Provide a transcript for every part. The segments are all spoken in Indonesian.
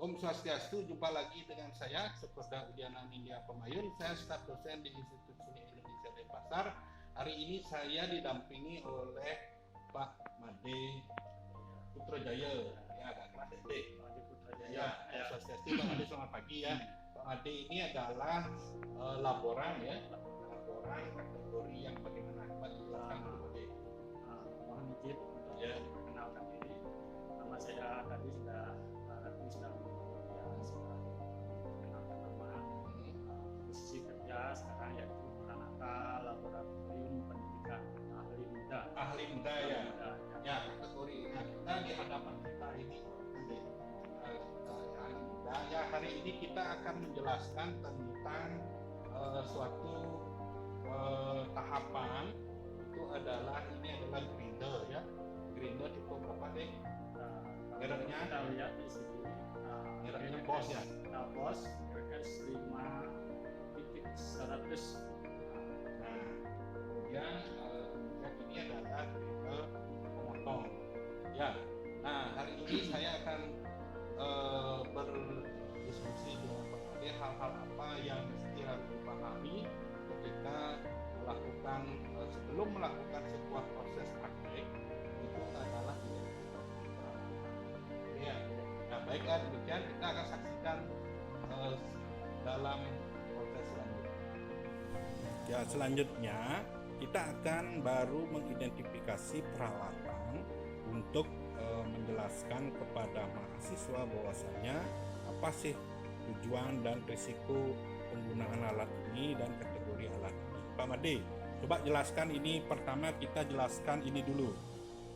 Om Swastiastu, jumpa lagi dengan saya, Sekoda Udiana Nindya Pemayun. Saya staf dosen di Institut Seni Indonesia Denpasar. Hari ini saya didampingi oleh Pak Made Putrajaya, ya agak keras Dek. Made Putrajaya. Ya, Om Swastiastu, Pak Made, selamat pagi ya. Pak Made ini adalah laboran ya, laboran kategori yang bagaimana? Pak jelaskan dulu Made. Mohon izin untuk Ya. memperkenalkan diri. Nama saya tadi sudah kenalkan nama. Posisi kerja sekarang yaitu Pranata Laboratorium Pendidikan Ahli Muda. Ahli muda ya. Muda, Ya, kategori. Nah, kita di hadapan kita ini ahli muda. Ya, hari ini kita akan menjelaskan tentang suatu tahapan. Itu adalah grinder ya. Grinder tipe berapa deh? Mereknya? Kita lihat di sini. Mereknya Bosch ya. Bosch RS 5.100. Nah, kemudian yang ini adalah grinder pemotong. Ya. Nah, hari ini saya akan berdiskusi dengan Pak Ade hal-hal apa yang mesti harus dipahami ketika melakukan sebelum melakukan sebuah proses praktek itu adalah ya. Nah, baiklah demikian kita akan saksikan dalam proses selanjutnya. Ya, selanjutnya kita akan baru mengidentifikasi peralatan untuk menjelaskan kepada mahasiswa bahwasanya apa sih tujuan dan risiko penggunaan alat ini dan kategori alat ini. Pak Made, coba jelaskan ini. Pertama kita jelaskan ini dulu.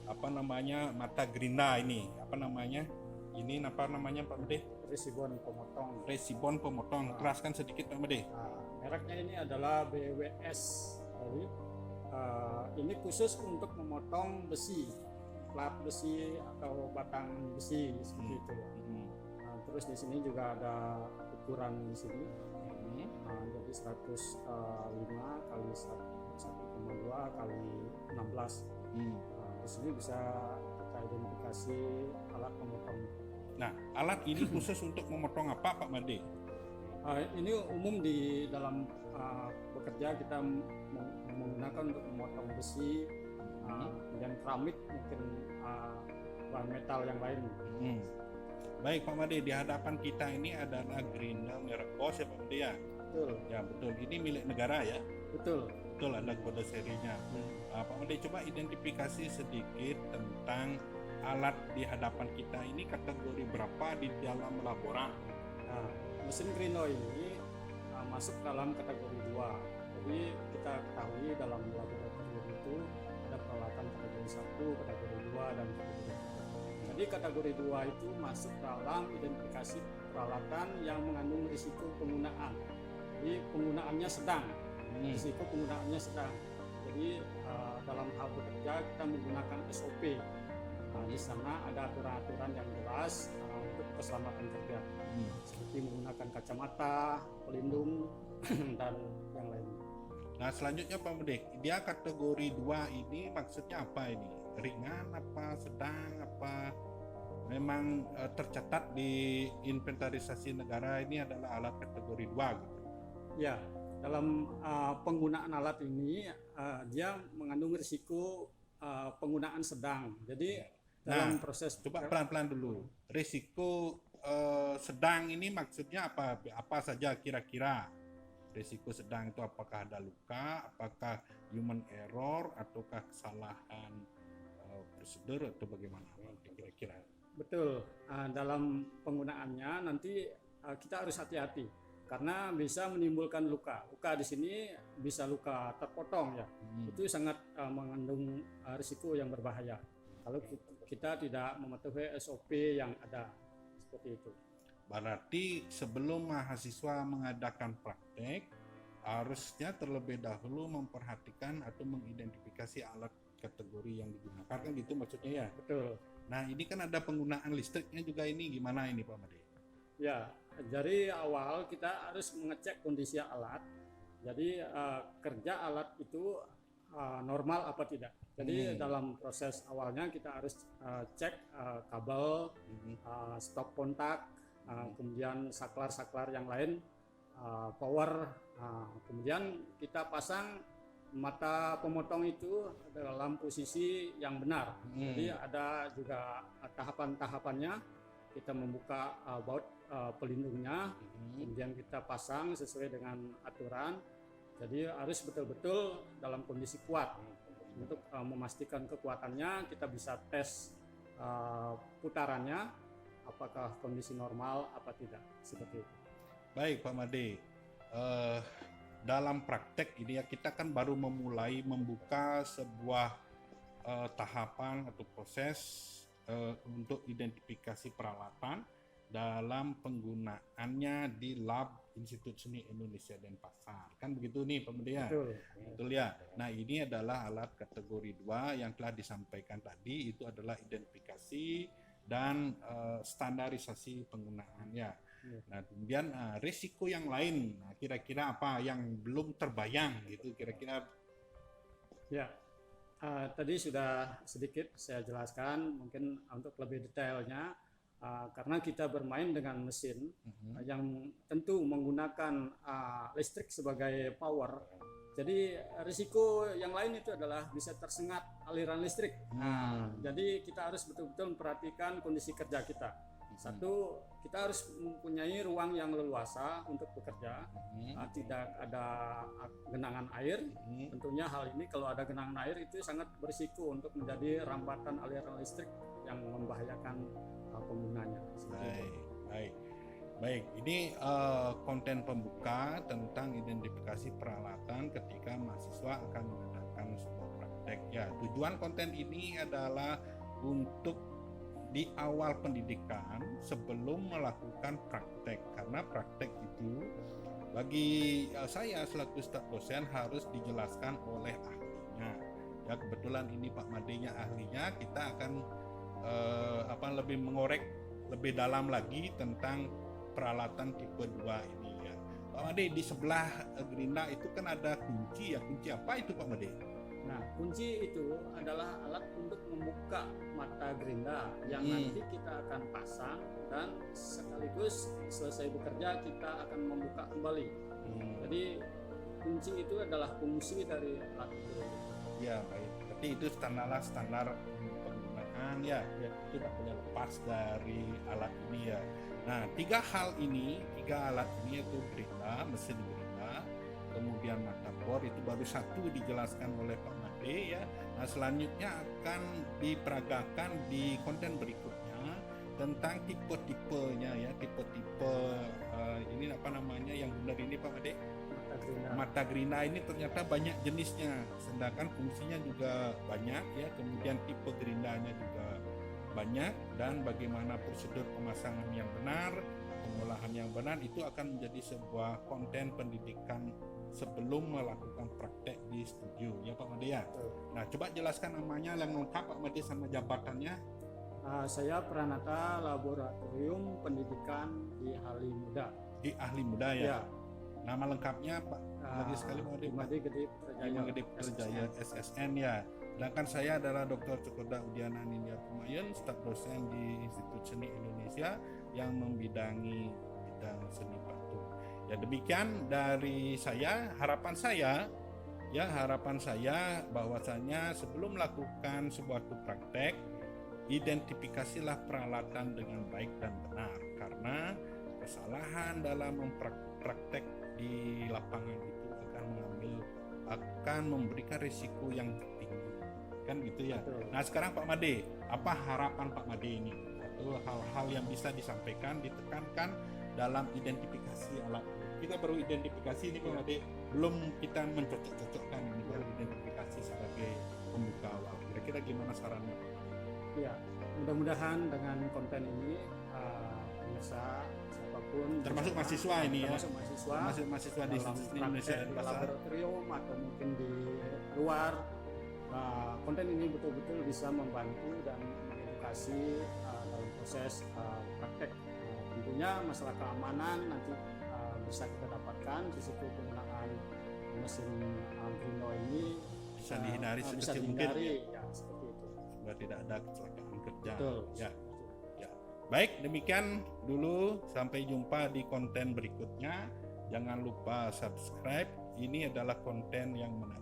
Apa namanya mata gerinda ini? Apa namanya? Ini apa namanya Pak Made? Resibon pemotong. Resibon pemotong. Jelaskan sedikit Pak Made. Mereknya ini adalah BWS. Jadi ini khusus untuk memotong besi, plat besi atau batang besi seperti itu. Terus di sini juga ada ukuran di sini. Jadi 105 kali 1,2 kali 16. Di sini bisa kita identifikasi alat pemotong. Nah, alat ini khusus untuk memotong apa Pak Made? Ini umum di dalam bekerja kita menggunakan untuk memotong besi, kemudian keramik, mungkin bahan metal yang lain. Baik Pak Made, di hadapan kita ini adalah grinder merek Bosch ya Pak Made ya? Betul. Ya betul, ini milik negara ya? Betul. Betul, ada kode serinya. Pak Made coba identifikasi sedikit tentang alat di hadapan kita ini kategori berapa di dalam laboran? Mesin grinder ini masuk dalam kategori 2. Jadi kita ketahui dalam laboratorium itu ada peralatan kategori 1, kategori 2, dan kategori 3. Jadi kategori 2 itu masuk dalam identifikasi peralatan yang mengandung risiko penggunaan. Jadi penggunaannya sedang. Risiko penggunaannya sedang. Jadi dalam hal bekerja kita menggunakan SOP. Di sana ada aturan-aturan yang jelas untuk keselamatan kerja, seperti menggunakan kacamata, pelindung, dan yang lain. Nah selanjutnya Pak Made, dia kategori 2 ini maksudnya apa ini? Ringan apa, sedang apa? Memang tercatat di inventarisasi negara ini adalah alat kategori 2 gitu. Ya, dalam penggunaan alat ini dia mengandung risiko penggunaan sedang. Jadi dalam proses coba pelan-pelan dulu. Risiko sedang ini maksudnya apa? Apa saja kira-kira? Risiko sedang itu apakah ada luka, apakah human error, ataukah kesalahan prosedur atau bagaimana? Kira-kira. Betul. Dalam penggunaannya nanti kita harus hati-hati karena bisa menimbulkan luka. Luka di sini bisa luka terpotong ya. Itu sangat mengandung risiko yang berbahaya kalau kita tidak mematuhi SOP yang ada seperti itu. Berarti sebelum mahasiswa mengadakan praktek harusnya terlebih dahulu memperhatikan atau mengidentifikasi alat kategori yang digunakan, kan gitu maksudnya ya? Betul. Nah ini kan ada penggunaan listriknya juga, ini gimana ini Pak Made? Ya, dari awal kita harus mengecek kondisi alat. Jadi kerja alat itu normal apa tidak. Jadi dalam proses awalnya kita harus cek kabel, stop kontak, kemudian saklar-saklar yang lain, power, kemudian kita pasang mata pemotong itu dalam posisi yang benar. Jadi ada juga tahapan-tahapannya. Kita membuka baut pelindungnya, kemudian kita pasang sesuai dengan aturan. Jadi harus betul-betul dalam kondisi kuat. Untuk memastikan kekuatannya, kita bisa tes putarannya, apakah kondisi normal apa tidak, seperti itu. Baik Pak Made, dalam praktek ini ya kita kan baru memulai membuka sebuah tahapan atau proses untuk identifikasi peralatan dalam penggunaannya di lab Institut Seni Indonesia Denpasar. Kan begitu nih Pak Made ya? Betul ya. Nah, ini adalah alat kategori 2 yang telah disampaikan tadi, itu adalah identifikasi dan standarisasi penggunaannya. Nah, kemudian risiko yang lain, nah, kira-kira apa yang belum terbayang gitu kira-kira? Ya, tadi sudah sedikit saya jelaskan, mungkin untuk lebih detailnya, karena kita bermain dengan mesin yang tentu menggunakan listrik sebagai power. Jadi risiko yang lain itu adalah bisa tersengat aliran listrik. Jadi kita harus betul-betul memperhatikan kondisi kerja kita. Satu, kita harus mempunyai ruang yang leluasa untuk bekerja, tidak ada genangan air. Tentunya hal ini kalau ada genangan air itu sangat berisiko untuk menjadi rambatan aliran listrik yang membahayakan penggunanya. Baik. Ini konten pembuka tentang identifikasi peralatan ketika mahasiswa akan mengadakan sebuah praktek. Ya, tujuan konten ini adalah untuk di awal pendidikan sebelum melakukan praktek, karena praktek itu bagi saya selaku staf dosen harus dijelaskan oleh ahlinya. Ya, kebetulan ini Pak Made-nya ahlinya, kita akan lebih mengorek lebih dalam lagi tentang peralatan tipe 2 ini ya. Pak Made, di sebelah gerinda itu kan ada kunci ya. Kunci apa itu Pak Made? Nah, kunci itu adalah alat untuk membuka mata gerinda yang nanti kita akan pasang, dan sekaligus selesai bekerja kita akan membuka kembali. Jadi kunci itu adalah fungsi dari alat itu. Ya, baik. Berarti itu standar penggunaan ya. Itu tidak boleh lepas dari alat ini ya. Nah, tiga alat ini yaitu gerinda, mesin gerinda, kemudian mata bor, itu baru satu dijelaskan oleh Pak Made ya. Nah, selanjutnya akan diperagakan di konten berikutnya tentang tipe-tipenya ya, tipe-tipe ini apa namanya yang benar ini Pak Made? Mata gerinda ini ternyata banyak jenisnya, sedangkan fungsinya juga banyak ya, kemudian tipe gerindanya juga banyak, dan bagaimana prosedur pemasangan yang benar, pengolahan yang benar, itu akan menjadi sebuah konten pendidikan sebelum melakukan praktek di studio ya Pak Made ya. Nah, coba jelaskan namanya yang lengkap Pak Made sama jabatannya. Saya Pranata Laboratorium Pendidikan di Ahli Muda. Di Ahli Muda ya. Nama lengkapnya Pak lagi sekali Made Gede Putrajaya SSN ya. Sedangkan saya adalah Dr. Cokorda Udiana Nindya Kumayan, staf dosen di Institut Seni Indonesia yang membidangi bidang seni patung. Ya, demikian dari saya. Harapan saya bahwasanya sebelum melakukan sebuah praktek, identifikasilah peralatan dengan baik dan benar, karena kesalahan dalam mempraktek di lapangan itu akan memberikan risiko yang tinggi, kan gitu ya. Nah, sekarang Pak Made, apa harapan Pak Made ini atau hal-hal yang bisa disampaikan, ditekankan dalam identifikasi alat? Kita baru identifikasi ini Pak Made, belum kita mencocok-cocokkan, ini baru identifikasi sebagai pembuka awal. Kira-kira gimana sarannya? Ya, mudah-mudahan dengan konten ini pemirsa siapapun, termasuk mahasiswa ini ya, termasuk mahasiswa di Indonesia di laboratorium atau mungkin di luar, konten ini betul-betul bisa membantu dan mengedukasi dalam proses praktek. Tentunya masalah keamanan nanti bisa kita dapatkan, risiko penggunaan mesin Grino ini bisa dihindari sekecil mungkin ya, seperti itu, supaya tidak ada kecelakaan kerja. Betul. Ya. Baik, demikian dulu. Sampai jumpa di konten berikutnya. Jangan lupa subscribe. Ini adalah konten yang menarik.